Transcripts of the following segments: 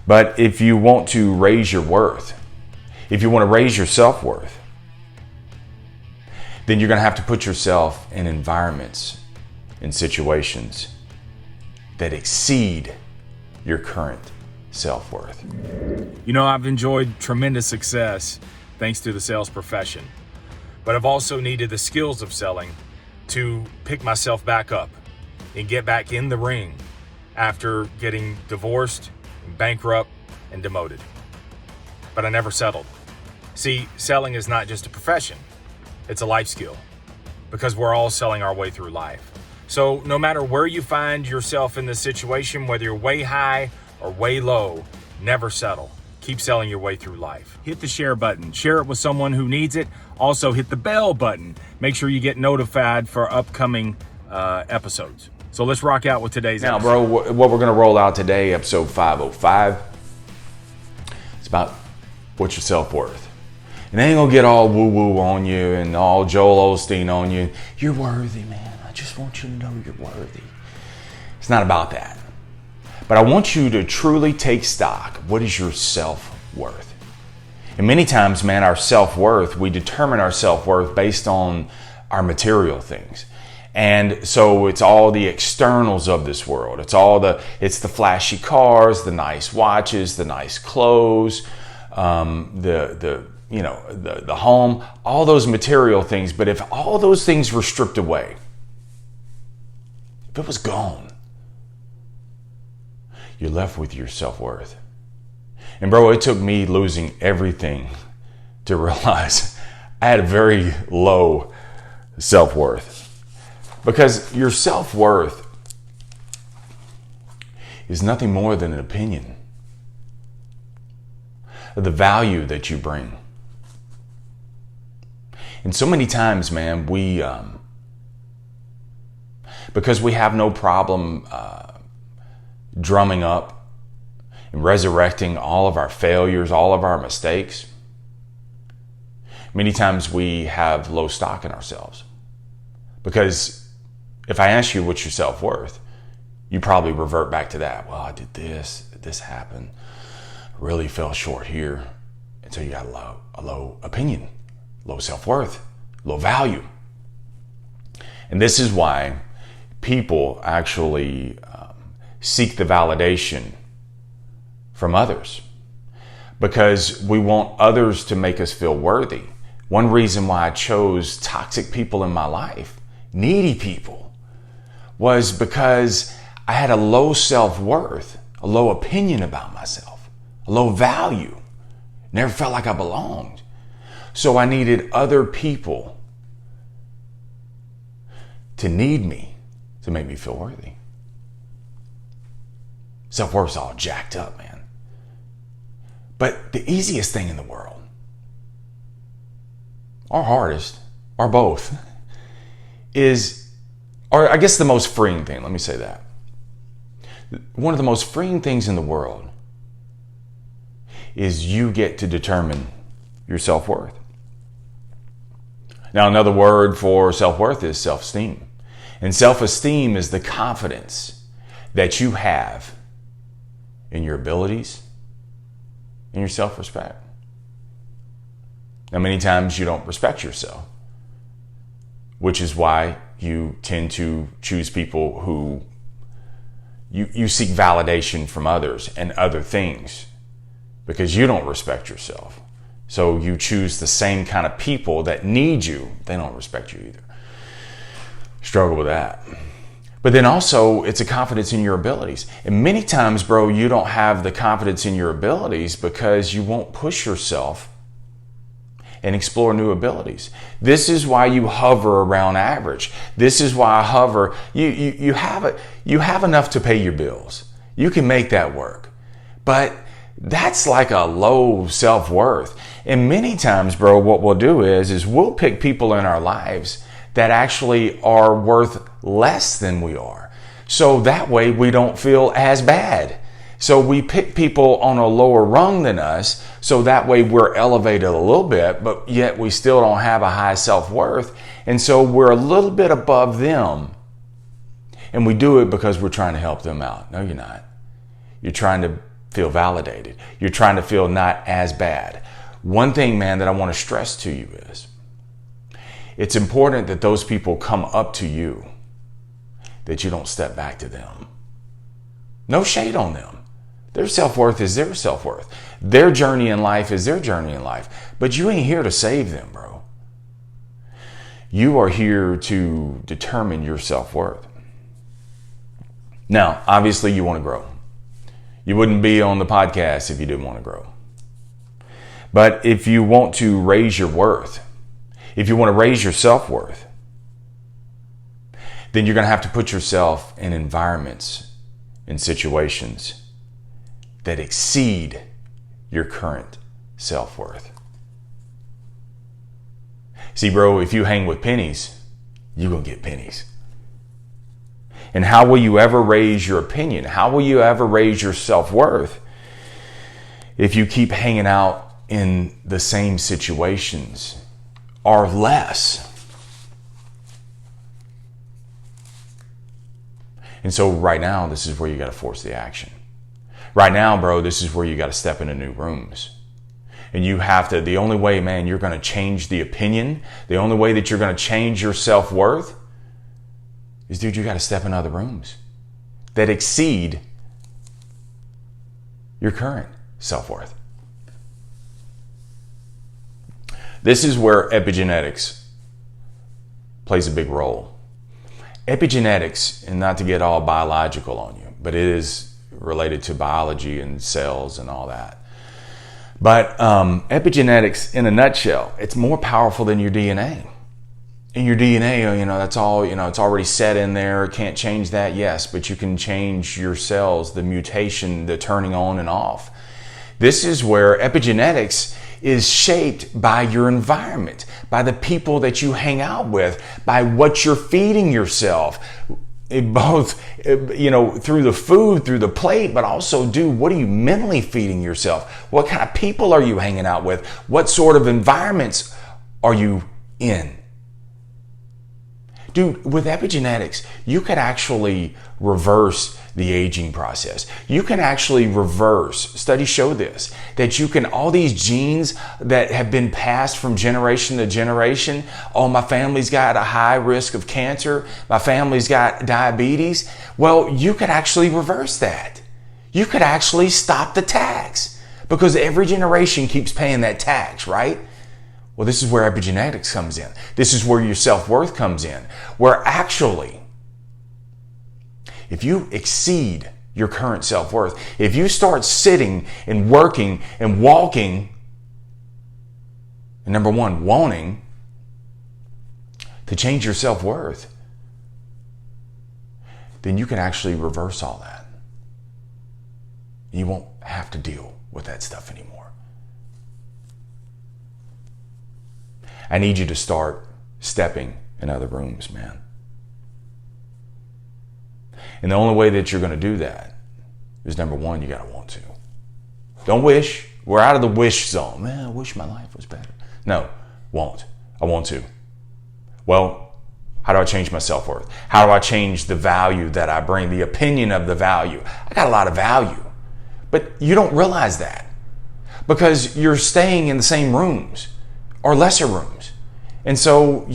But if you want to raise your worth, if you want to raise your self-worth, then you're going to have to put yourself in environments, in situations that exceed your current self-worth. You know, I've enjoyed tremendous success thanks to the sales profession, but I've also needed the skills of selling to pick myself back up and get back in the ring after getting divorced, bankrupt, and demoted. But I never settled. See, selling is not just a profession, it's a life skill, because we're all selling our way through life. So no matter where you find yourself in this situation, whether you're way high or way low, never settle. Keep selling your way through life. Hit the share button, share it with someone who needs it. Also hit the bell button. Make sure you get notified for upcoming episodes. So let's rock out with today's episode. Now, bro, what we're gonna roll out today, episode 505, it's about what's your self-worth. And they ain't gonna get all woo-woo on you and all Joel Osteen on you. You're worthy, man. I just want you to know you're worthy. It's not about that. But I want you to truly take stock. What is your self-worth? And many times, man, our self-worth, we determine our self-worth based on our material things. And so it's all the externals of this world. It's the flashy cars, the nice watches, the nice clothes, the home, all those material things. But if all those things were stripped away, if it was gone, you're left with your self-worth. And bro, it took me losing everything to realize I had a very low self-worth. Because your self-worth is nothing more than an opinion of the value that you bring. And so many times, man, because we have no problem drumming up and resurrecting all of our failures, all of our mistakes, many times we have low stock in ourselves. Because if I ask you what's your self-worth, you probably revert back to that. Well, I did this happened, really fell short here. And so you got a low opinion, low self-worth, low value. And this is why people actually seek the validation from others, because we want others to make us feel worthy. One reason why I chose toxic people in my life, needy people, was because I had a low self-worth, a low opinion about myself, a low value. Never felt like I belonged. So I needed other people to need me to make me feel worthy. Self-worth's all jacked up, man. But the easiest thing in the world, or hardest, or both, or I guess the most freeing thing, let me say that. One of the most freeing things in the world is you get to determine your self-worth. Now, another word for self-worth is self-esteem. And self-esteem is the confidence that you have in your abilities and your self-respect. Now, many times you don't respect yourself, which is why you tend to choose people who you seek validation from others and other things, because you don't respect yourself. So you choose the same kind of people that need you. They don't respect you either. Struggle with that. But then also, it's a confidence in your abilities. And many times, bro, you don't have the confidence in your abilities because you won't push yourself and explore new abilities. This is why you hover around average. This is why I hover. You have enough to pay your bills. You can make that work. But that's like a low self-worth. And many times, bro, what we'll do is we'll pick people in our lives that actually are worth less than we are. So that way we don't feel as bad. So we pick people on a lower rung than us, so that way we're elevated a little bit, but yet we still don't have a high self-worth. And so we're a little bit above them. And we do it because we're trying to help them out. No, you're not. You're trying to feel validated. You're trying to feel not as bad. One thing, man, that I want to stress to you is it's important that those people come up to you, that you don't step back to them. No shade on them. Their self-worth is their self-worth. Their journey in life is their journey in life. But you ain't here to save them, bro. You are here to determine your self-worth. Now, obviously you want to grow. You wouldn't be on the podcast if you didn't want to grow. But if you want to raise your worth, if you want to raise your self-worth, then you're going to have to put yourself in environments, in situations that exceed your current self-worth. See, bro, if you hang with pennies, you're going to get pennies. And how will you ever raise your opinion? How will you ever raise your self-worth if you keep hanging out in the same situations or less? And so right now, this is where you got to force the action. Right now, bro, this is where you got to step into new rooms. And you have to, the only way, man, you're going to change the opinion, the only way that you're going to change your self-worth is, dude, you got to step in other rooms that exceed your current self-worth. This is where epigenetics plays a big role. Epigenetics, and not to get all biological on you, but it is related to biology and cells and all that. But epigenetics, in a nutshell, it's more powerful than your DNA. In your DNA, that's all, it's already set in there. Can't change that, yes, but you can change your cells, the mutation, the turning on and off. This is where epigenetics is shaped by your environment, by the people that you hang out with, by what you're feeding yourself, both, through the food, through the plate, but also, what are you mentally feeding yourself? What kind of people are you hanging out with? What sort of environments are you in? Dude, with epigenetics, you could actually reverse the aging process. You can actually reverse, studies show this, that you can, all these genes that have been passed from generation to generation, oh, my family's got a high risk of cancer, my family's got diabetes. Well, you could actually reverse that. You could actually stop the tax because every generation keeps paying that tax, right? Well, this is where epigenetics comes in. This is where your self-worth comes in, where actually, if you exceed your current self-worth, if you start sitting and working and walking, and number one, wanting to change your self-worth, then you can actually reverse all that. You won't have to deal with that stuff anymore. I need you to start stepping in other rooms, man. And the only way that you're going to do that is, number one, you got to want to. Don't wish. We're out of the wish zone. Man, I wish my life was better. No, want. I want to. Well, how do I change my self-worth? How do I change the value that I bring, the opinion of the value? I got a lot of value, but you don't realize that because you're staying in the same rooms or lesser rooms. And so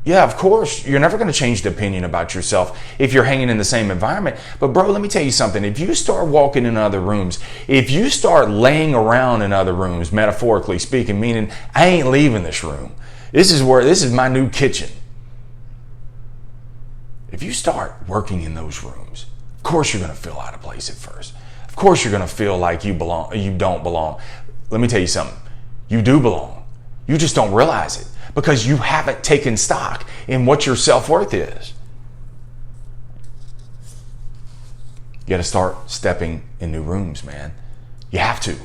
of course, you're never going to change the opinion about yourself if you're hanging in the same environment. But bro, let me tell you something. If you start walking in other rooms, if you start laying around in other rooms, metaphorically speaking, meaning I ain't leaving this room. This is my new kitchen. If you start working in those rooms, of course you're going to feel out of place at first. Of course you're going to feel like you don't belong. Let me tell you something. You do belong. You just don't realize it because you haven't taken stock in what your self-worth is. You got to start stepping in new rooms, man. You have to.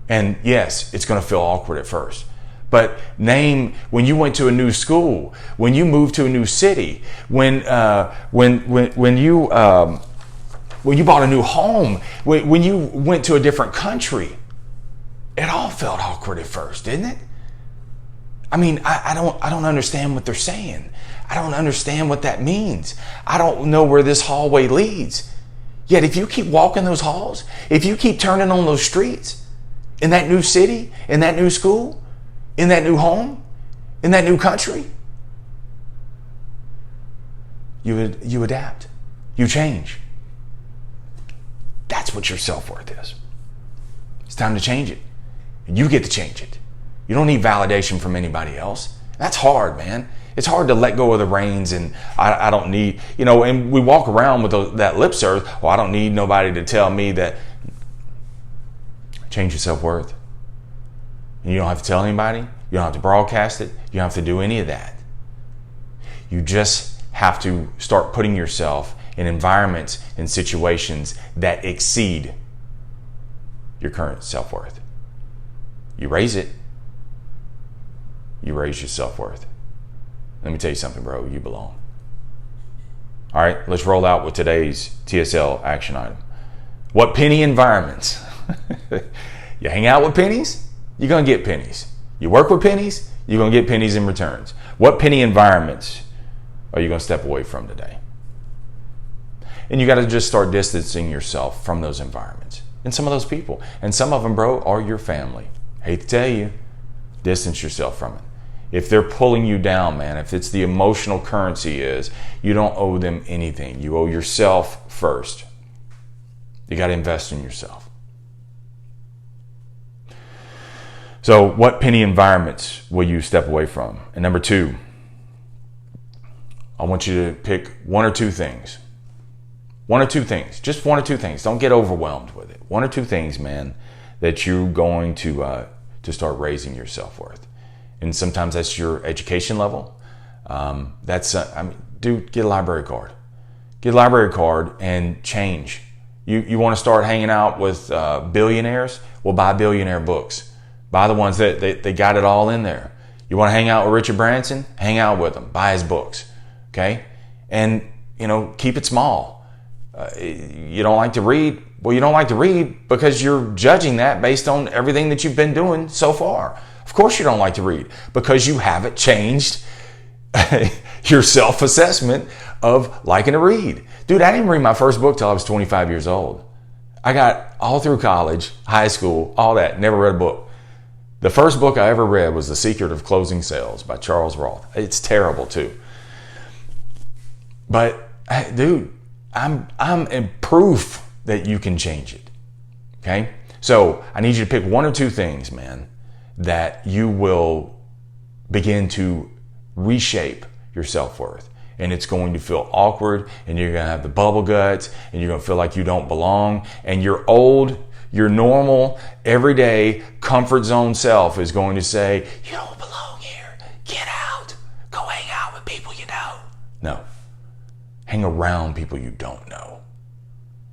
And yes, it's going to feel awkward at first. But when you went to a new school, when you moved to a new city, when you bought a new home, when you went to a different country, it all felt awkward at first, didn't it? I mean, I don't understand what they're saying. I don't understand what that means. I don't know where this hallway leads. Yet if you keep walking those halls, if you keep turning on those streets, in that new city, in that new school, in that new home, in that new country, you adapt, you change. That's what your self-worth is. It's time to change it. And you get to change it. You don't need validation from anybody else. That's hard, man. It's hard to let go of the reins, and I don't need, and we walk around with that lip service. Well, I don't need nobody to tell me that. Change your self-worth. And you don't have to tell anybody. You don't have to broadcast it. You don't have to do any of that. You just have to start putting yourself in environments and situations that exceed your current self-worth. You raise it. You raise your self-worth. Let me tell you something, bro. You belong. All right, let's roll out with today's TSL action item. What penny environments? You hang out with pennies, you're going to get pennies. You work with pennies, you're going to get pennies in returns. What penny environments are you going to step away from today? And you got to just start distancing yourself from those environments and some of those people. And some of them, bro, are your family. Hate to tell you, distance yourself from it. If they're pulling you down, man, if it's the emotional currency is, you don't owe them anything. You owe yourself first. You got to invest in yourself. So what penny environments will you step away from? And number 2, I want you to pick one or two things. One or two things. Just one or two things. Don't get overwhelmed with it. One or two things, man, that you're going to start raising your self-worth. And sometimes that's your education level. Dude, get a library card. Get a library card and change. You want to start hanging out with billionaires? Well, buy billionaire books. Buy the ones that they got it all in there. You want to hang out with Richard Branson? Hang out with him. Buy his books. Okay? And, keep it small. You don't like to read? Well, you don't like to read because you're judging that based on everything that you've been doing so far. Of course you don't like to read because you haven't changed your self-assessment of liking to read. Dude, I didn't read my first book till I was 25 years old. I got all through college, high school, all that, never read a book. The first book I ever read was The Secret of Closing Sales by Charles Roth. It's terrible too. But dude, I'm in proof that you can change it. Okay? So I need you to pick one or two things, man, that you will begin to reshape your self-worth. And it's going to feel awkward, and you're going to have the bubble guts, and you're going to feel like you don't belong. And your normal, everyday comfort zone self is going to say, you don't belong here. Get out. Go hang out with people you know. No. Hang around people you don't know.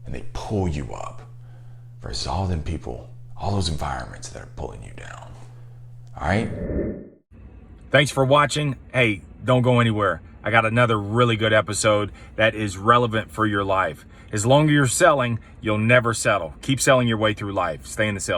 And they pull you up versus all them people, all those environments that are pulling you down. All right? Thanks for watching. Hey, don't go anywhere. I got another really good episode that is relevant for your life. As long as you're selling, you'll never settle. Keep selling your way through life. Stay in the sales.